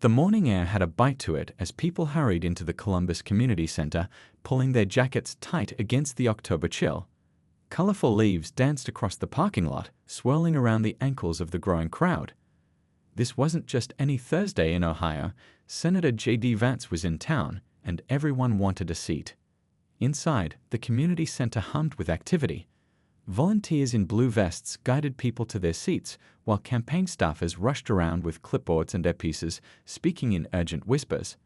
The morning air had a bite to it as people hurried into the Columbus Community Center, pulling their jackets tight against the October chill. Colorful leaves danced across the parking lot, swirling around the ankles of the growing crowd. This wasn't just any Thursday in Ohio. Senator J.D. Vance was in town, and everyone wanted a seat. Inside, the community center hummed with activity. Volunteers in blue vests guided people to their seats, while campaign staffers rushed around with clipboards and earpieces, speaking in urgent whispers.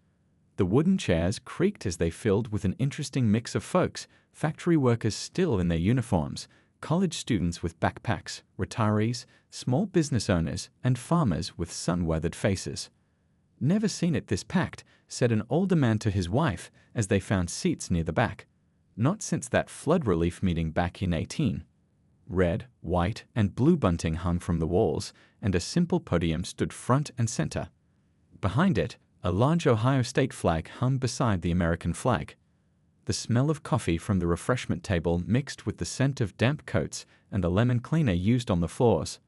The wooden chairs creaked as they filled with an interesting mix of folks, factory workers still in their uniforms, college students with backpacks, retirees, small business owners, and farmers with sun-weathered faces. "Never seen it this packed," said an older man to his wife as they found seats near the back. "Not since that flood relief meeting back in 18. Red, white, and blue bunting hung from the walls, and a simple podium stood front and center. Behind it, a large Ohio state flag hung beside the American flag. The smell of coffee from the refreshment table mixed with the scent of damp coats and a lemon cleaner used on the floors.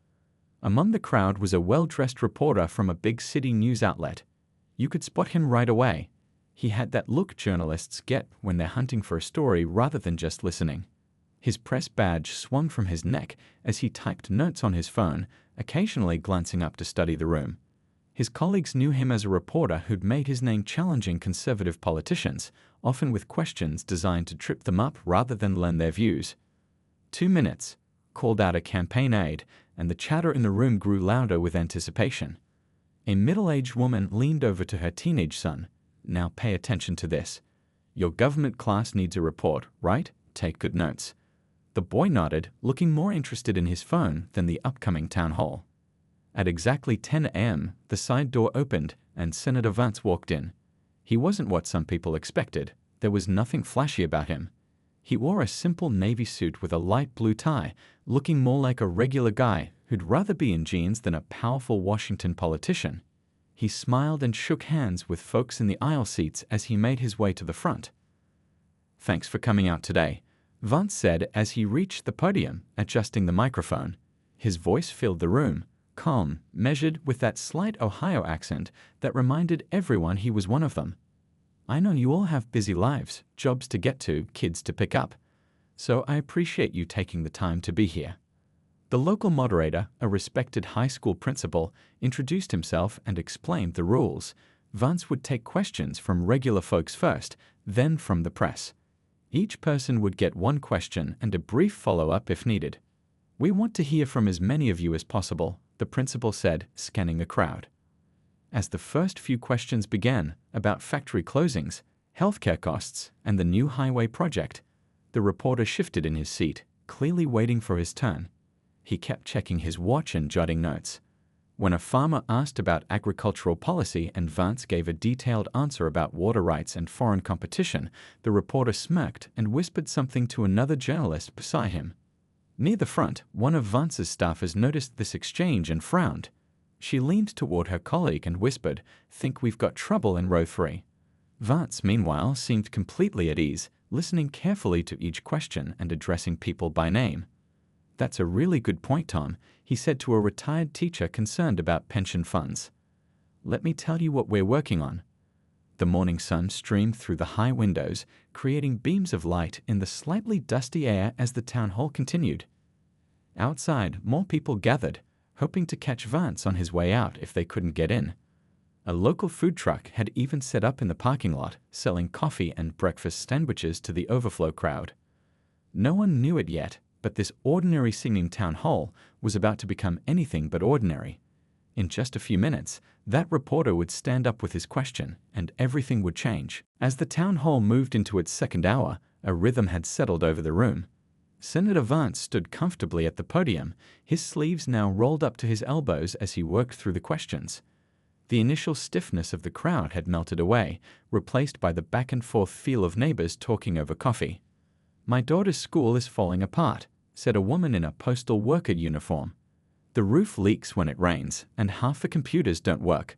Among the crowd was a well-dressed reporter from a big city news outlet. You could spot him right away. He had that look journalists get when they're hunting for a story rather than just listening. His press badge swung from his neck as he typed notes on his phone, occasionally glancing up to study the room. His colleagues knew him as a reporter who'd made his name challenging conservative politicians, often with questions designed to trip them up rather than lend their views. 2 minutes, called out a campaign aide, and the chatter in the room grew louder with anticipation. A middle-aged woman leaned over to her teenage son. "Now pay attention to this. Your government class needs a report, right? Take good notes." The boy nodded, looking more interested in his phone than the upcoming town hall. At exactly 10 a.m., the side door opened and Senator Vance walked in. He wasn't what some people expected. There was nothing flashy about him. He wore a simple navy suit with a light blue tie, looking more like a regular guy who'd rather be in jeans than a powerful Washington politician. He smiled and shook hands with folks in the aisle seats as he made his way to the front. "Thanks for coming out today," Vance said as he reached the podium, adjusting the microphone. His voice filled the room, calm, measured, with that slight Ohio accent that reminded everyone he was one of them. "I know you all have busy lives, jobs to get to, kids to pick up. So I appreciate you taking the time to be here." The local moderator, a respected high school principal, introduced himself and explained the rules. Vance would take questions from regular folks first, then from the press. Each person would get one question and a brief follow-up if needed. "We want to hear from as many of you as possible," the principal said, scanning the crowd. As the first few questions began, about factory closings, healthcare costs, and the new highway project, the reporter shifted in his seat, clearly waiting for his turn. He kept checking his watch and jotting notes. When a farmer asked about agricultural policy and Vance gave a detailed answer about water rights and foreign competition, the reporter smirked and whispered something to another journalist beside him. Near the front, one of Vance's staffers noticed this exchange and frowned. She leaned toward her colleague and whispered, "Think we've got trouble in row 3. Vance, meanwhile, seemed completely at ease, listening carefully to each question and addressing people by name. "That's a really good point, Tom," he said to a retired teacher concerned about pension funds. "Let me tell you what we're working on." The morning sun streamed through the high windows, creating beams of light in the slightly dusty air as the town hall continued. Outside, more people gathered, hoping to catch Vance on his way out if they couldn't get in. A local food truck had even set up in the parking lot, selling coffee and breakfast sandwiches to the overflow crowd. No one knew it yet, but this ordinary-seeming town hall was about to become anything but ordinary. In just a few minutes, that reporter would stand up with his question, and everything would change. As the town hall moved into its second hour, a rhythm had settled over the room. Senator Vance stood comfortably at the podium, his sleeves now rolled up to his elbows as he worked through the questions. The initial stiffness of the crowd had melted away, replaced by the back-and-forth feel of neighbors talking over coffee. "My daughter's school is falling apart," said a woman in a postal worker uniform. "The roof leaks when it rains, and half the computers don't work.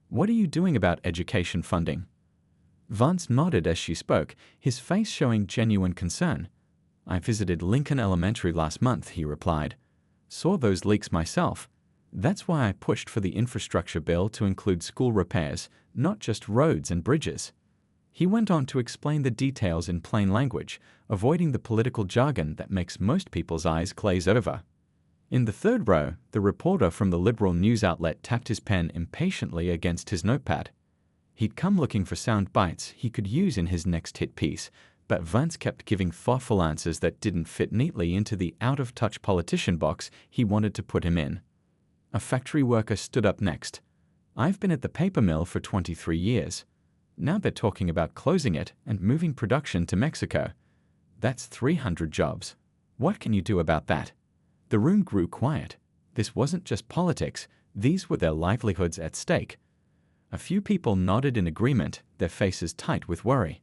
What are you doing about education funding?" Vance nodded as she spoke, his face showing genuine concern. "I visited Lincoln Elementary last month," he replied. "Saw those leaks myself. That's why I pushed for the infrastructure bill to include school repairs, not just roads and bridges. He went on to explain the details in plain language, avoiding the political jargon that makes most people's eyes glaze over. In the third row, the reporter from the liberal news outlet tapped his pen impatiently against his notepad. He'd come looking for sound bites he could use in his next hit piece, but Vance kept giving thoughtful answers that didn't fit neatly into the out-of-touch politician box he wanted to put him in. A factory worker stood up next. "I've been at the paper mill for 23 years. Now they're talking about closing it and moving production to Mexico. That's 300 jobs. What can you do about that?" The room grew quiet. This wasn't just politics, these were their livelihoods at stake. A few people nodded in agreement, their faces tight with worry.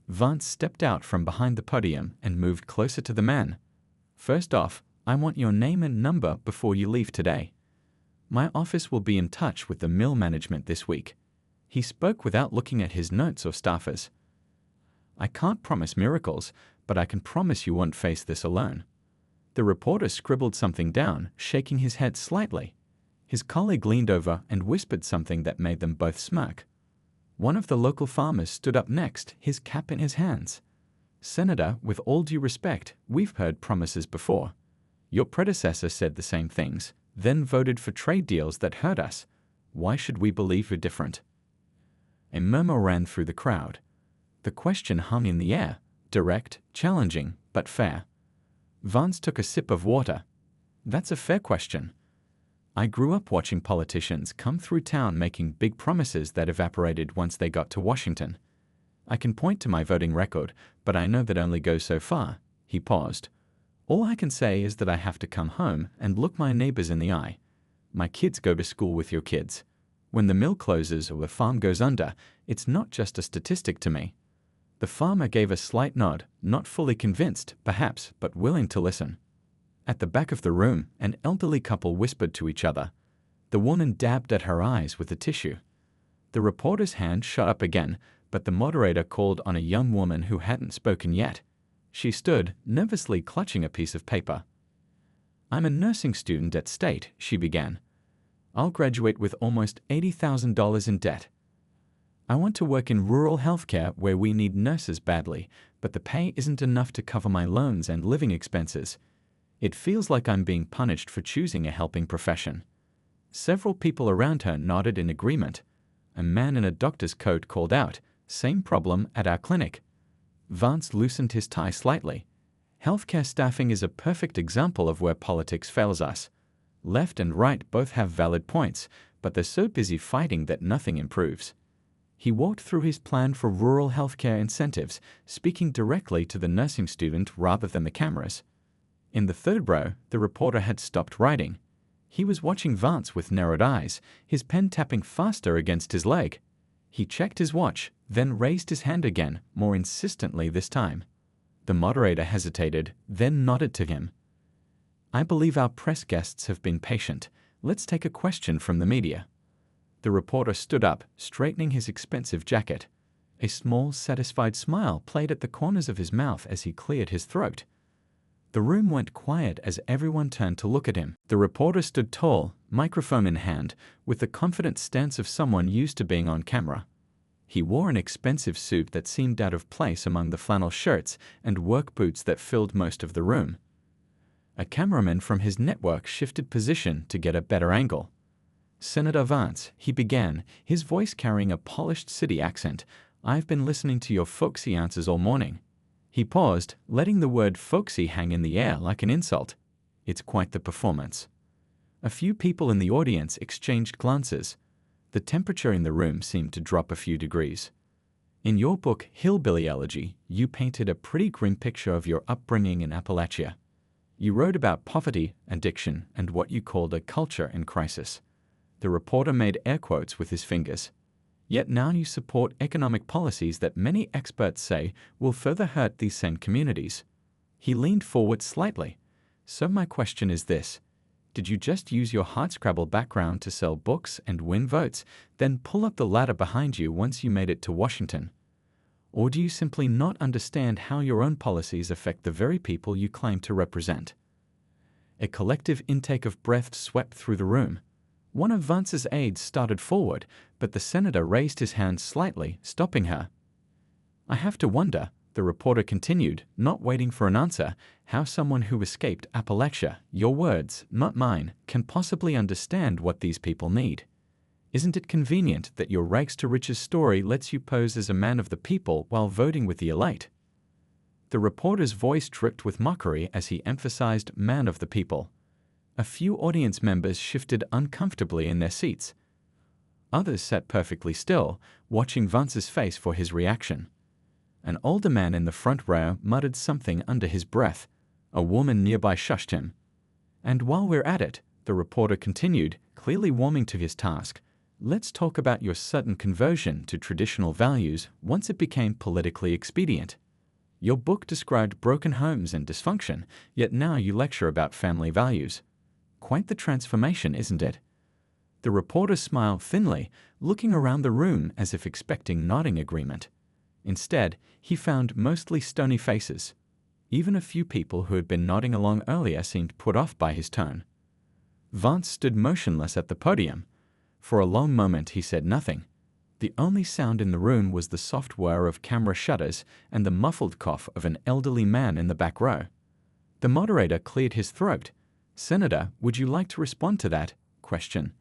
Vance stepped out from behind the podium and moved closer to the man. "First off, I want your name and number before you leave today. My office will be in touch with the mill management this week." He spoke without looking at his notes or staffers. "I can't promise miracles, but I can promise you won't face this alone." The reporter scribbled something down, shaking his head slightly. His colleague leaned over and whispered something that made them both smirk. One of the local farmers stood up next, his cap in his hands. "Senator, with all due respect, we've heard promises before. Your predecessor said the same things, then voted for trade deals that hurt us. Why should we believe you're different?" A murmur ran through the crowd. The question hung in the air, direct, challenging, but fair. Vance took a sip of water. "That's a fair question. I grew up watching politicians come through town making big promises that evaporated once they got to Washington. I can point to my voting record, but I know that only goes so far." He paused. "All I can say is that I have to come home and look my neighbors in the eye. My kids go to school with your kids. When the mill closes or the farm goes under, it's not just a statistic to me." The farmer gave a slight nod, not fully convinced, perhaps, but willing to listen. At the back of the room, an elderly couple whispered to each other. The woman dabbed at her eyes with a tissue. The reporter's hand shot up again, but the moderator called on a young woman who hadn't spoken yet. She stood, nervously clutching a piece of paper. "I'm a nursing student at State," she began. "I'll graduate with almost $80,000 in debt. I want to work in rural healthcare where we need nurses badly, but the pay isn't enough to cover my loans and living expenses. It feels like I'm being punished for choosing a helping profession." Several people around her nodded in agreement. A man in a doctor's coat called out, "Same problem at our clinic." Vance loosened his tie slightly. "Healthcare staffing is a perfect example of where politics fails us. Left and right both have valid points, but they're so busy fighting that nothing improves." He walked through his plan for rural healthcare incentives, speaking directly to the nursing student rather than the cameras. In the third row, the reporter had stopped writing. He was watching Vance with narrowed eyes, his pen tapping faster against his leg. He checked his watch, then raised his hand again, more insistently this time. The moderator hesitated, then nodded to him. "I believe our press guests have been patient. Let's take a question from the media." The reporter stood up, straightening his expensive jacket. A small, satisfied smile played at the corners of his mouth as he cleared his throat. The room went quiet as everyone turned to look at him. The reporter stood tall, microphone in hand, with the confident stance of someone used to being on camera. He wore an expensive suit that seemed out of place among the flannel shirts and work boots that filled most of the room. A cameraman from his network shifted position to get a better angle. "Senator Vance," he began, his voice carrying a polished city accent, "I've been listening to your folksy answers all morning." He paused, letting the word folksy hang in the air like an insult. "It's quite the performance." A few people in the audience exchanged glances. The temperature in the room seemed to drop a few degrees. "In your book, Hillbilly Elegy, you painted a pretty grim picture of your upbringing in Appalachia. You wrote about poverty, addiction, and what you called a culture in crisis." The reporter made air quotes with his fingers. "Yet now you support economic policies that many experts say will further hurt these same communities." He leaned forward slightly. "So my question is this. Did you just use your hardscrabble background to sell books and win votes, then pull up the ladder behind you once you made it to Washington? Or do you simply not understand how your own policies affect the very people you claim to represent?" A collective intake of breath swept through the room. One of Vance's aides started forward, but the senator raised his hand slightly, stopping her. "I have to wonder," the reporter continued, not waiting for an answer, "how someone who escaped Appalachia, your words, not mine, can possibly understand what these people need. Isn't it convenient that your rags-to-riches story lets you pose as a man of the people while voting with the elite?" The reporter's voice dripped with mockery as he emphasized "man of the people." A few audience members shifted uncomfortably in their seats. Others sat perfectly still, watching Vance's face for his reaction. An older man in the front row muttered something under his breath. A woman nearby shushed him. "And while we're at it," the reporter continued, clearly warming to his task, "let's talk about your sudden conversion to traditional values once it became politically expedient. Your book described broken homes and dysfunction, yet now you lecture about family values. Quite the transformation, isn't it?" The reporter smiled thinly, looking around the room as if expecting nodding agreement. Instead, he found mostly stony faces. Even a few people who had been nodding along earlier seemed put off by his tone. Vance stood motionless at the podium. For a long moment he said nothing. The only sound in the room was the soft whir of camera shutters and the muffled cough of an elderly man in the back row. The moderator cleared his throat. "Senator, would you like to respond to that question?"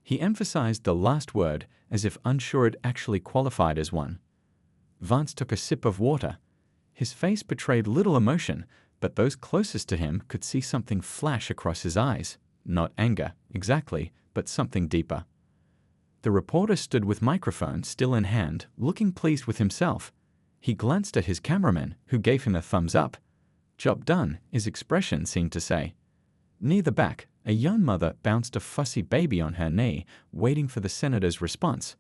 He emphasized the last word as if unsure it actually qualified as one. Vance took a sip of water. His face betrayed little emotion, but those closest to him could see something flash across his eyes. Not anger, exactly, but something deeper. The reporter stood with microphone still in hand, looking pleased with himself. He glanced at his cameraman, who gave him a thumbs up. "Job done," his expression seemed to say. Near the back, a young mother bounced a fussy baby on her knee, waiting for the senator's response.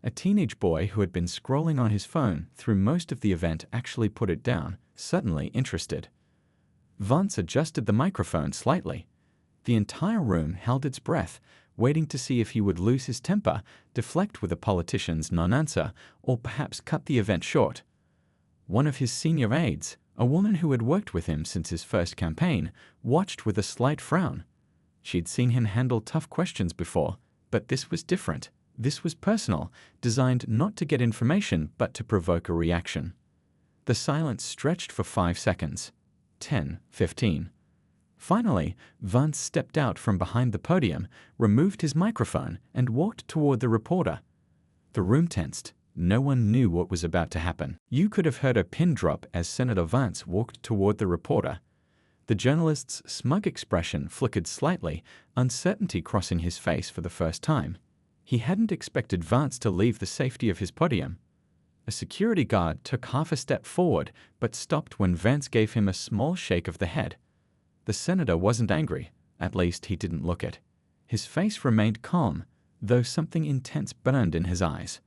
A teenage boy who had been scrolling on his phone through most of the event actually put it down, suddenly interested. Vance adjusted the microphone slightly. The entire room held its breath, waiting to see if he would lose his temper, deflect with a politician's non-answer, or perhaps cut the event short. One of his senior aides, a woman who had worked with him since his first campaign, watched with a slight frown. She'd seen him handle tough questions before, but this was different. This was personal, designed not to get information but to provoke a reaction. The silence stretched for 5 seconds. 10, 15. Finally, Vance stepped out from behind the podium, removed his microphone, and walked toward the reporter. The room tensed. No one knew what was about to happen. You could have heard a pin drop as Senator Vance walked toward the reporter. The journalist's smug expression flickered slightly, uncertainty crossing his face for the first time. He hadn't expected Vance to leave the safety of his podium. A security guard took half a step forward, but stopped when Vance gave him a small shake of the head. The senator wasn't angry, at least he didn't look it. His face remained calm, though something intense burned in his eyes.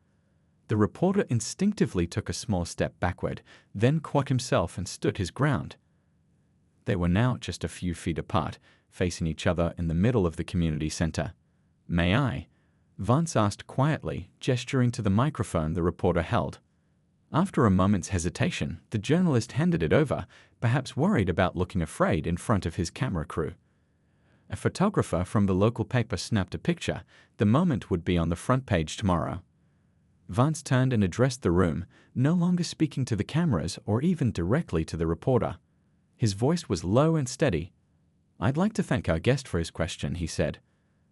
The reporter instinctively took a small step backward, then caught himself and stood his ground. They were now just a few feet apart, facing each other in the middle of the community center. "May I?" Vance asked quietly, gesturing to the microphone the reporter held. After a moment's hesitation, the journalist handed it over, perhaps worried about looking afraid in front of his camera crew. A photographer from the local paper snapped a picture. The moment would be on the front page tomorrow. Vance turned and addressed the room, no longer speaking to the cameras or even directly to the reporter. His voice was low and steady. "I'd like to thank our guest for his question," he said.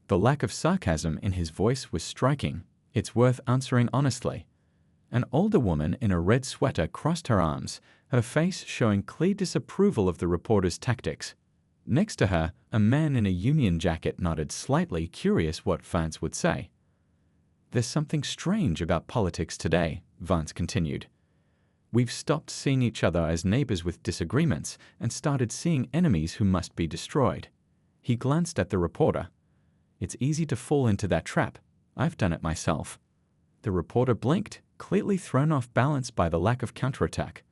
The lack of sarcasm in his voice was striking. "It's worth answering honestly." An older woman in a red sweater crossed her arms, her face showing clear disapproval of the reporter's tactics. Next to her, a man in a Union jacket nodded slightly, curious what Vance would say. "There's something strange about politics today," Vance continued. "We've stopped seeing each other as neighbors with disagreements and started seeing enemies who must be destroyed." He glanced at the reporter. "It's easy to fall into that trap. I've done it myself." The reporter blinked, clearly thrown off balance by the lack of counterattack.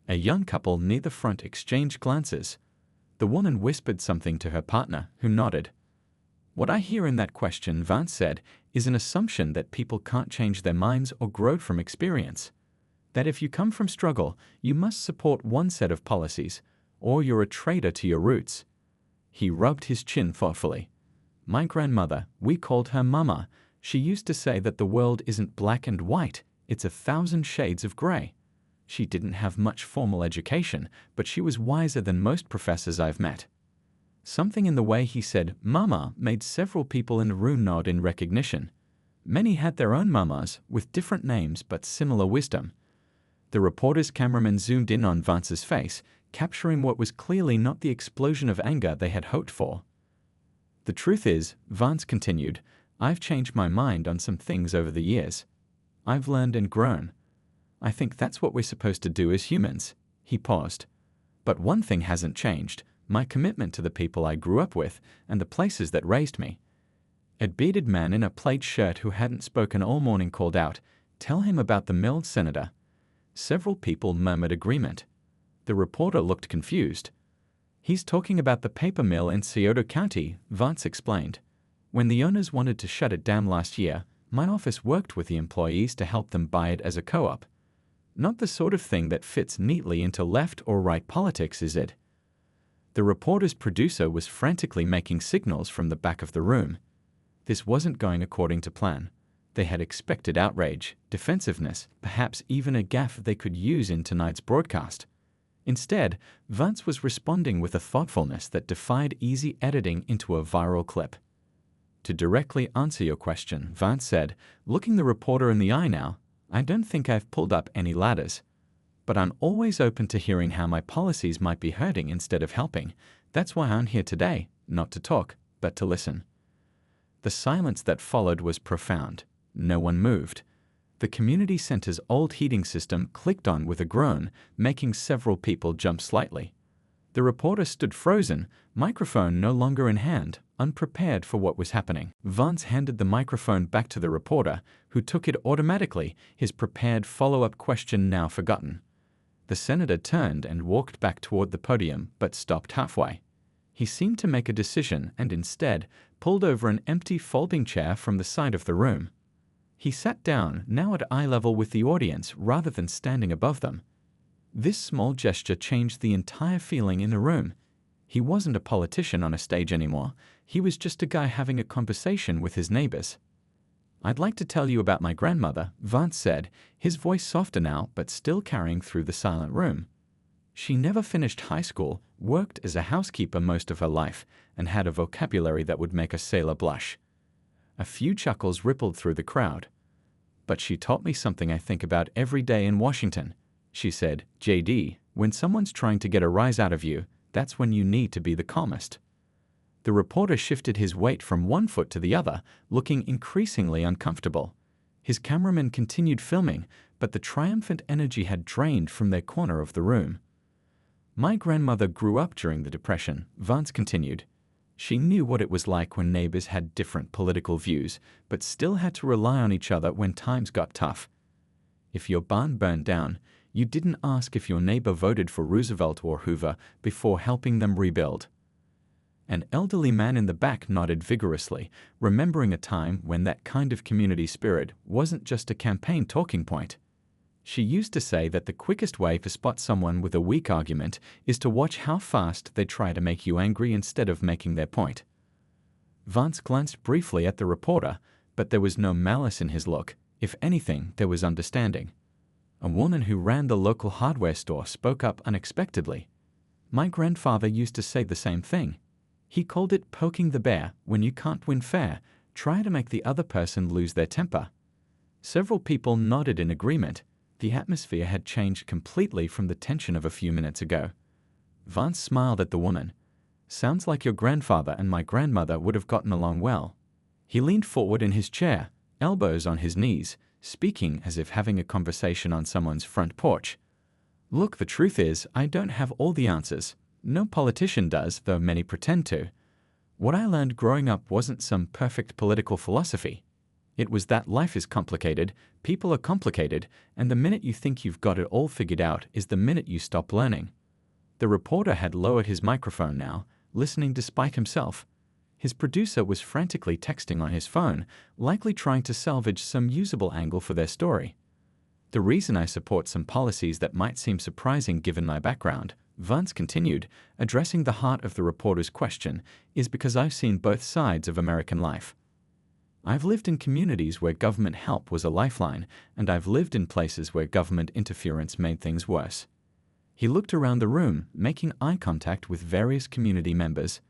A young couple near the front exchanged glances. The woman whispered something to her partner, who nodded. "What I hear in that question," Vance said, "is an assumption that people can't change their minds or grow from experience. That if you come from struggle, you must support one set of policies, or you're a traitor to your roots. He rubbed his chin thoughtfully. My grandmother, we called her Mama. She used to say that the world isn't black and white, it's 1,000 shades of gray. She didn't have much formal education, but she was wiser than most professors I've met. Something in the way he said Mama made several people in the room nod in recognition. Many had their own mamas, with different names but similar wisdom. The reporter's cameraman zoomed in on Vance's face, capturing what was clearly not the explosion of anger they had hoped for. The truth is, Vance continued, I've changed my mind on some things over the years. I've learned and grown. I think that's what we're supposed to do as humans. He paused. But one thing hasn't changed, my commitment to the people I grew up with and the places that raised me. A bearded man in a plaid shirt who hadn't spoken all morning called out, Tell him about the mill, Senator. Several people murmured agreement. The reporter looked confused. He's talking about the paper mill in Scioto County, Vance explained. When the owners wanted to shut it down last year, my office worked with the employees to help them buy it as a co-op. Not the sort of thing that fits neatly into left or right politics, is it? The reporter's producer was frantically making signals from the back of the room. This wasn't going according to plan. They had expected outrage, defensiveness, perhaps even a gaffe they could use in tonight's broadcast. Instead, Vance was responding with a thoughtfulness that defied easy editing into a viral clip. To directly answer your question, Vance said, looking the reporter in the eye now, I don't think I've pulled up any ladders. But I'm always open to hearing how my policies might be hurting instead of helping. That's why I'm here today, not to talk, but to listen. The silence that followed was profound. No one moved. The community center's old heating system clicked on with a groan, making several people jump slightly. The reporter stood frozen, microphone no longer in hand, unprepared for what was happening. Vance handed the microphone back to the reporter, who took it automatically, his prepared follow-up question now forgotten. The senator turned and walked back toward the podium, but stopped halfway. He seemed to make a decision and instead pulled over an empty folding chair from the side of the room. He sat down, now at eye level with the audience rather than standing above them. This small gesture changed the entire feeling in the room. He wasn't a politician on a stage anymore. He was just a guy having a conversation with his neighbors. I'd like to tell you about my grandmother, Vance said, his voice softer now but still carrying through the silent room. She never finished high school, worked as a housekeeper most of her life, and had a vocabulary that would make a sailor blush. A few chuckles rippled through the crowd. But she taught me something I think about every day in Washington. She said, JD, when someone's trying to get a rise out of you, that's when you need to be the calmest. The reporter shifted his weight from one foot to the other, looking increasingly uncomfortable. His cameraman continued filming, but the triumphant energy had drained from their corner of the room. My grandmother grew up during the Depression, Vance continued. She knew what it was like when neighbors had different political views, but still had to rely on each other when times got tough. If your barn burned down, you didn't ask if your neighbor voted for Roosevelt or Hoover before helping them rebuild. An elderly man in the back nodded vigorously, remembering a time when that kind of community spirit wasn't just a campaign talking point. She used to say that the quickest way to spot someone with a weak argument is to watch how fast they try to make you angry instead of making their point. Vance glanced briefly at the reporter, but there was no malice in his look. If anything, there was understanding. A woman who ran the local hardware store spoke up unexpectedly. My grandfather used to say the same thing. He called it poking the bear. When you can't win fair, try to make the other person lose their temper. Several people nodded in agreement. The atmosphere had changed completely from the tension of a few minutes ago. Vance smiled at the woman. Sounds like your grandfather and my grandmother would have gotten along well. He leaned forward in his chair, elbows on his knees, speaking as if having a conversation on someone's front porch. Look, the truth is, I don't have all the answers. No politician does, though many pretend to. What I learned growing up wasn't some perfect political philosophy. It was that life is complicated, people are complicated, and the minute you think you've got it all figured out is the minute you stop learning. The reporter had lowered his microphone now, listening despite himself. His producer was frantically texting on his phone, likely trying to salvage some usable angle for their story. The reason I support some policies that might seem surprising given my background, Vance continued, addressing the heart of the reporter's question, is because I've seen both sides of American life. I've lived in communities where government help was a lifeline, and I've lived in places where government interference made things worse. He looked around the room, making eye contact with various community members.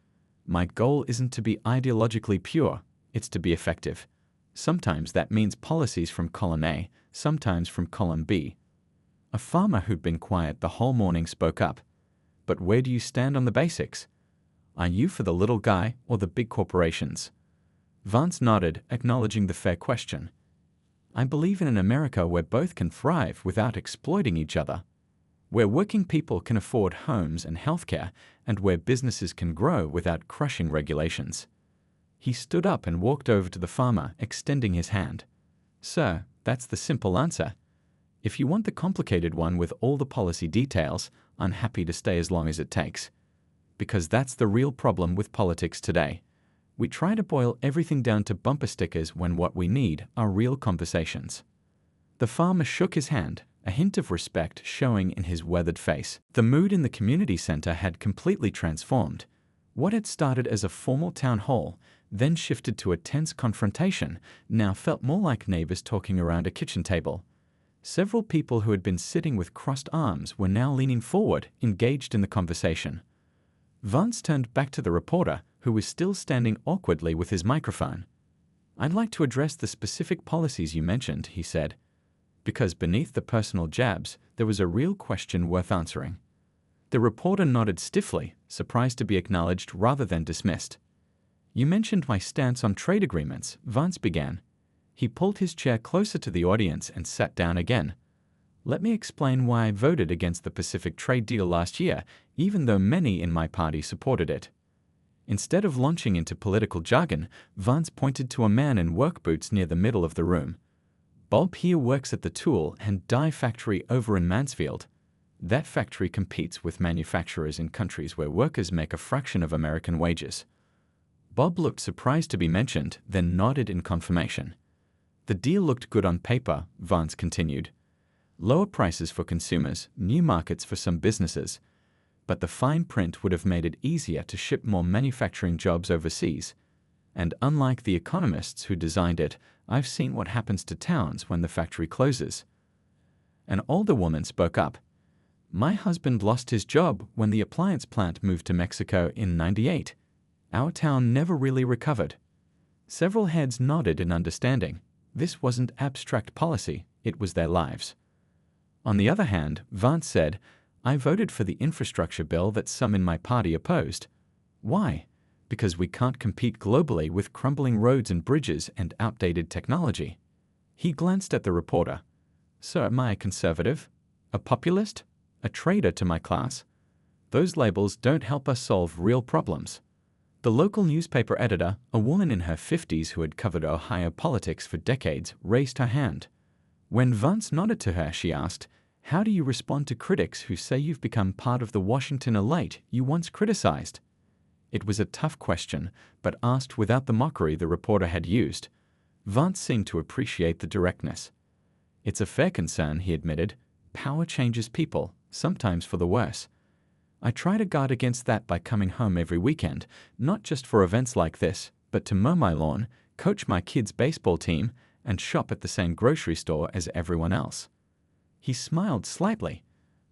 My goal isn't to be ideologically pure, it's to be effective. Sometimes that means policies from column A, sometimes from column B. A farmer who'd been quiet the whole morning spoke up. But where do you stand on the basics? Are you for the little guy or the big corporations? Vance nodded, acknowledging the fair question. I believe in an America where both can thrive without exploiting each other, where working people can afford homes and healthcare, and where businesses can grow without crushing regulations. He stood up and walked over to the farmer, extending his hand. Sir, that's the simple answer. If you want the complicated one with all the policy details, I'm happy to stay as long as it takes. Because that's the real problem with politics today. We try to boil everything down to bumper stickers when what we need are real conversations. The farmer shook his hand, a hint of respect showing in his weathered face. The mood in the community center had completely transformed. What had started as a formal town hall, then shifted to a tense confrontation, now felt more like neighbors talking around a kitchen table. Several people who had been sitting with crossed arms were now leaning forward, engaged in the conversation. Vance turned back to the reporter, who was still standing awkwardly with his microphone. I'd like to address the specific policies you mentioned, he said. Because beneath the personal jabs, there was a real question worth answering. The reporter nodded stiffly, surprised to be acknowledged rather than dismissed. You mentioned my stance on trade agreements, Vance began. He pulled his chair closer to the audience and sat down again. Let me explain why I voted against the Pacific trade deal last year, even though many in my party supported it. Instead of launching into political jargon, Vance pointed to a man in work boots near the middle of the room. Bob here works at the tool and die factory over in Mansfield. That factory competes with manufacturers in countries where workers make a fraction of American wages. Bob looked surprised to be mentioned, then nodded in confirmation. The deal looked good on paper, Vance continued. Lower prices for consumers, new markets for some businesses. But the fine print would have made it easier to ship more manufacturing jobs overseas. And unlike the economists who designed it, I've seen what happens to towns when the factory closes. An older woman spoke up. My husband lost his job when the appliance plant moved to Mexico in '98. Our town never really recovered. Several heads nodded in understanding. This wasn't abstract policy, it was their lives. On the other hand, Vance said, I voted for the infrastructure bill that some in my party opposed. Why? Because we can't compete globally with crumbling roads and bridges and outdated technology. He glanced at the reporter. So am I a conservative? A populist? A traitor to my class? Those labels don't help us solve real problems. The local newspaper editor, a woman in her 50s who had covered Ohio politics for decades, raised her hand. When Vance nodded to her, she asked, how do you respond to critics who say you've become part of the Washington elite you once criticized? It was a tough question, but asked without the mockery the reporter had used. Vance seemed to appreciate the directness. It's a fair concern, he admitted. Power changes people, sometimes for the worse. I try to guard against that by coming home every weekend, not just for events like this, but to mow my lawn, coach my kids' baseball team, and shop at the same grocery store as everyone else. He smiled slightly.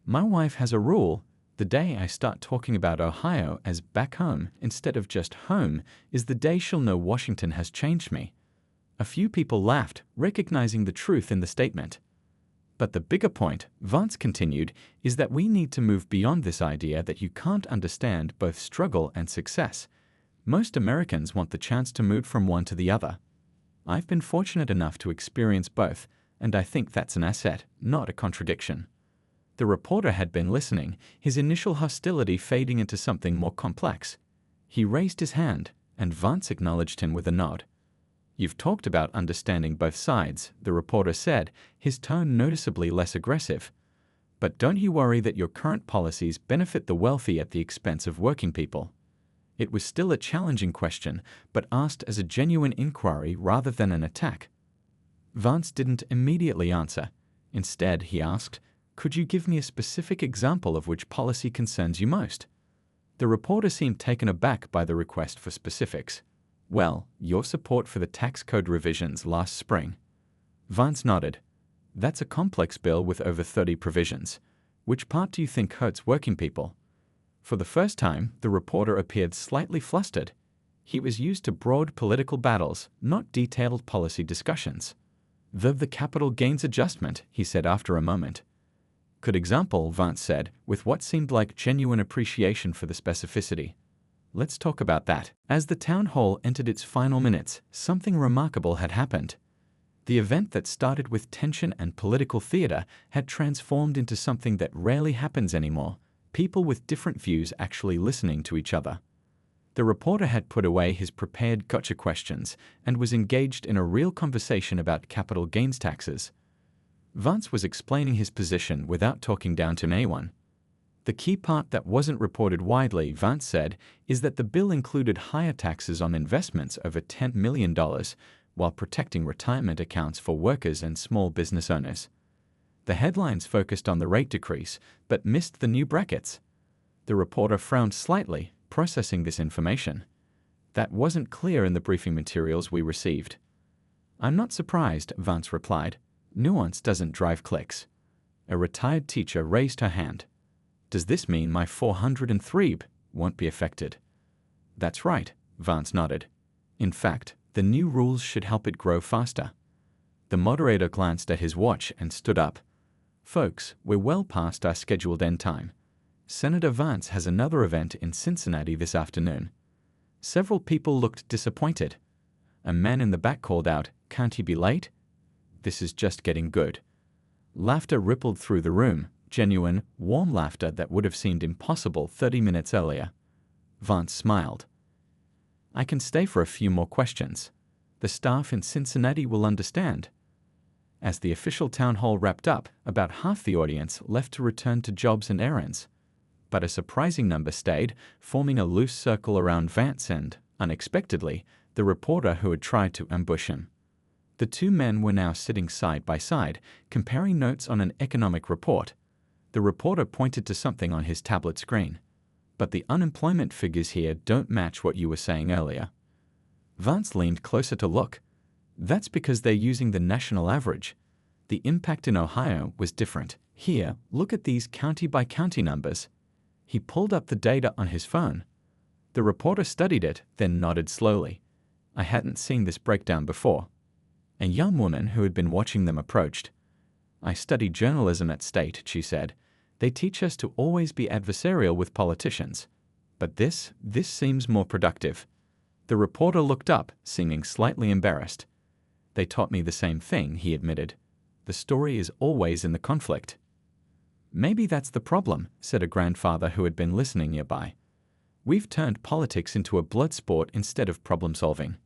My wife has a rule. The day I start talking about Ohio as back home instead of just home is the day she'll know Washington has changed me. A few people laughed, recognizing the truth in the statement. But the bigger point, Vance continued, is that we need to move beyond this idea that you can't understand both struggle and success. Most Americans want the chance to move from one to the other. I've been fortunate enough to experience both, and I think that's an asset, not a contradiction. The reporter had been listening, his initial hostility fading into something more complex. He raised his hand, and Vance acknowledged him with a nod. You've talked about understanding both sides, the reporter said, his tone noticeably less aggressive. But don't you worry that your current policies benefit the wealthy at the expense of working people? It was still a challenging question, but asked as a genuine inquiry rather than an attack. Vance didn't immediately answer. Instead, he asked, Could you give me a specific example of which policy concerns you most? The reporter seemed taken aback by the request for specifics. Well, your support for the tax code revisions last spring. Vance nodded. That's a complex bill with over 30 provisions. Which part do you think hurts working people? For the first time, the reporter appeared slightly flustered. He was used to broad political battles, not detailed policy discussions. The capital gains adjustment, he said after a moment. Good example, Vance said, with what seemed like genuine appreciation for the specificity. Let's talk about that. As the town hall entered its final minutes, something remarkable had happened. The event that started with tension and political theater had transformed into something that rarely happens anymore, people with different views actually listening to each other. The reporter had put away his prepared gotcha questions and was engaged in a real conversation about capital gains taxes. Vance was explaining his position without talking down to anyone. The key part that wasn't reported widely, Vance said, is that the bill included higher taxes on investments over $10 million while protecting retirement accounts for workers and small business owners. The headlines focused on the rate decrease, but missed the new brackets. The reporter frowned slightly, processing this information. That wasn't clear in the briefing materials we received. I'm not surprised, Vance replied. Nuance doesn't drive clicks. A retired teacher raised her hand. Does this mean my 403 won't be affected? That's right, Vance nodded. In fact, the new rules should help it grow faster. The moderator glanced at his watch and stood up. Folks, we're well past our scheduled end time. Senator Vance has another event in Cincinnati this afternoon. Several people looked disappointed. A man in the back called out, "Can't he be late?" This is just getting good. Laughter rippled through the room, genuine, warm laughter that would have seemed impossible 30 minutes earlier. Vance smiled. I can stay for a few more questions. The staff in Cincinnati will understand. As the official town hall wrapped up, about half the audience left to return to jobs and errands. But a surprising number stayed, forming a loose circle around Vance and, unexpectedly, the reporter who had tried to ambush him. The two men were now sitting side by side, comparing notes on an economic report. The reporter pointed to something on his tablet screen. But the unemployment figures here don't match what you were saying earlier. Vance leaned closer to look. That's because they're using the national average. The impact in Ohio was different. Here, look at these county-by-county numbers. He pulled up the data on his phone. The reporter studied it, then nodded slowly. I hadn't seen this breakdown before. A young woman who had been watching them approached. I studied journalism at State, she said. They teach us to always be adversarial with politicians. But this seems more productive. The reporter looked up, seeming slightly embarrassed. They taught me the same thing, he admitted. The story is always in the conflict. Maybe that's the problem, said a grandfather who had been listening nearby. We've turned politics into a blood sport instead of problem solving.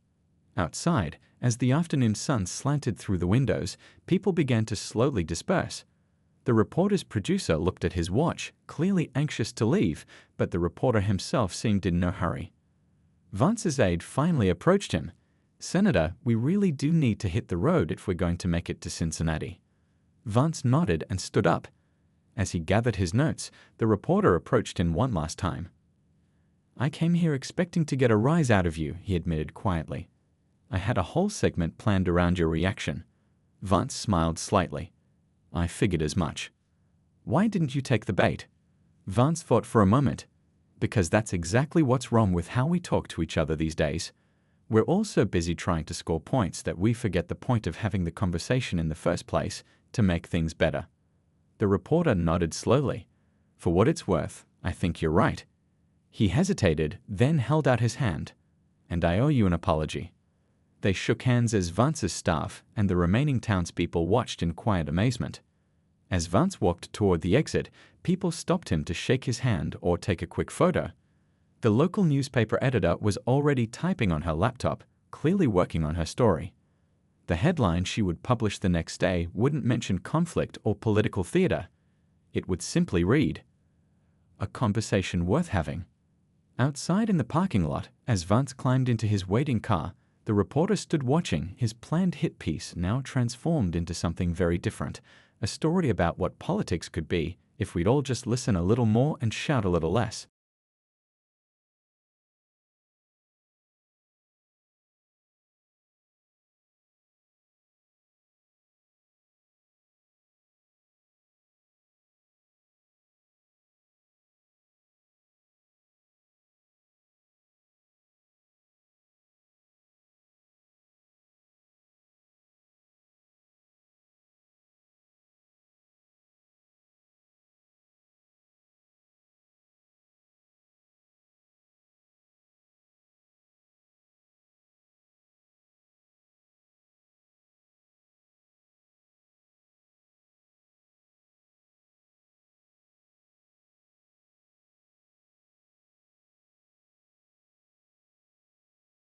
Outside, as the afternoon sun slanted through the windows, people began to slowly disperse. The reporter's producer looked at his watch, clearly anxious to leave, but the reporter himself seemed in no hurry. Vance's aide finally approached him. Senator, we really do need to hit the road if we're going to make it to Cincinnati. Vance nodded and stood up. As he gathered his notes, the reporter approached him one last time. I came here expecting to get a rise out of you, he admitted quietly. I had a whole segment planned around your reaction. Vance smiled slightly. I figured as much. Why didn't you take the bait? Vance thought for a moment. Because that's exactly what's wrong with how we talk to each other these days. We're all so busy trying to score points that we forget the point of having the conversation in the first place, to make things better. The reporter nodded slowly. For what it's worth, I think you're right. He hesitated, then held out his hand. And I owe you an apology. They shook hands as Vance's staff and the remaining townspeople watched in quiet amazement. As Vance walked toward the exit, people stopped him to shake his hand or take a quick photo. The local newspaper editor was already typing on her laptop, clearly working on her story. The headline she would publish the next day wouldn't mention conflict or political theater. It would simply read, "A conversation worth having." Outside in the parking lot, as Vance climbed into his waiting car, The reporter stood watching, his planned hit piece now transformed into something very different, a story about what politics could be if we'd all just listen a little more and shout a little less.